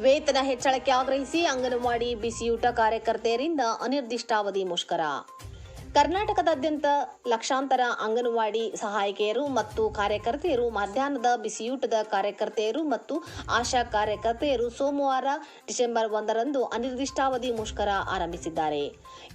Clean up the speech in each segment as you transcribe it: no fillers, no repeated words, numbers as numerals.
ವೇತನ ಹೆಚ್ಚಳಕ್ಕೆ ಆಗ್ರಹಿಸಿ ಅಂಗನವಾಡಿ ಬಿಸಿಯೂಟ ಕಾರ್ಯಕರ್ತೆಯರಿಂದ ಅನಿರ್ದಿಷ್ಟಾವಧಿ ಮುಷ್ಕರ. ಕರ್ನಾಟಕದಾದ್ಯಂತ ಲಕ್ಷಾಂತರ ಅಂಗನವಾಡಿ ಸಹಾಯಕಿಯರು ಮತ್ತು ಕಾರ್ಯಕರ್ತೆಯರು, ಮಧ್ಯಾಹ್ನದ ಬಿಸಿಯೂಟದ ಕಾರ್ಯಕರ್ತೆಯರು ಮತ್ತು ಆಶಾ ಕಾರ್ಯಕರ್ತೆಯರು ಸೋಮವಾರ ಡಿಸೆಂಬರ್ 1ರಂದು ಅನಿರ್ದಿಷ್ಟಾವಧಿ ಮುಷ್ಕರ ಆರಂಭಿಸಿದ್ದಾರೆ.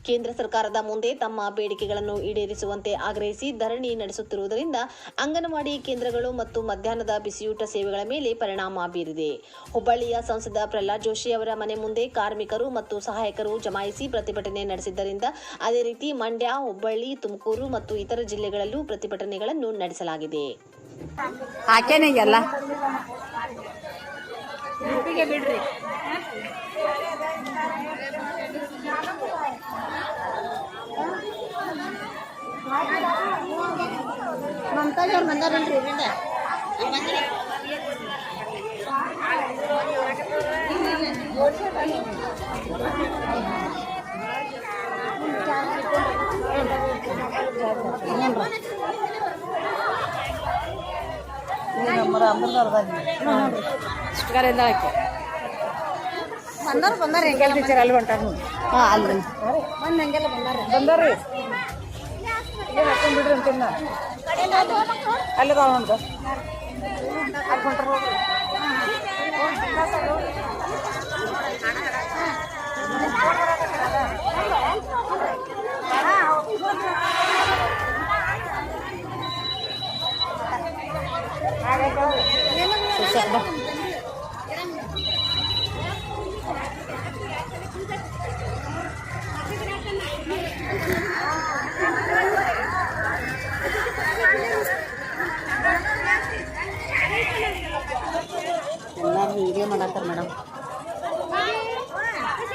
ಕೇಂದ್ರ ಸರ್ಕಾರದ ಮುಂದೆ ತಮ್ಮ ಬೇಡಿಕೆಗಳನ್ನು ಈಡೇರಿಸುವಂತೆ ಆಗ್ರಹಿಸಿ ಧರಣಿ ನಡೆಸುತ್ತಿರುವುದರಿಂದ ಅಂಗನವಾಡಿ ಕೇಂದ್ರಗಳು ಮತ್ತು ಮಧ್ಯಾಹ್ನದ ಬಿಸಿಯೂಟ ಸೇವೆಗಳ ಮೇಲೆ ಪರಿಣಾಮ ಬೀರಿದೆ. ಹುಬ್ಬಳ್ಳಿಯ ಸಂಸದ ಪ್ರಹ್ಲಾದ್ ಜೋಶಿ ಅವರ ಮನೆ ಮುಂದೆ ಕಾರ್ಮಿಕರು ಮತ್ತು ಸಹಾಯಕರು ಜಮಾಯಿಸಿ ಪ್ರತಿಭಟನೆ ನಡೆಸಿದ್ದರಿಂದ ಅದೇ ರೀತಿ ಮಂಡ್ಯ, ಹುಬ್ಬಳ್ಳಿ, ತುಮಕೂರು ಮತ್ತು ಇತರ ಜಿಲ್ಲೆಗಳಲ್ಲೂ ಪ್ರತಿಭಟನೆಗಳನ್ನು ನಡೆಸಲಾಗಿದೆ. ಬಂದಾರ ಟೀಚರ್ ಅಲ್ಲಿ ಹೊಂಟಾರ ಬಂದಾರ್ರಿ ಬಿಡ್ರಿ ಅಂತಿನ್ನ ಅಲ್ಲಿ ಹೊಂಟ ಅಲ್ಲಿ ಹೊಂಟಾರ ಎಲ್ಲರೂ ಹೀಗೆ ಮಾಡತ್ತಾರ ಮೇಡಮ್.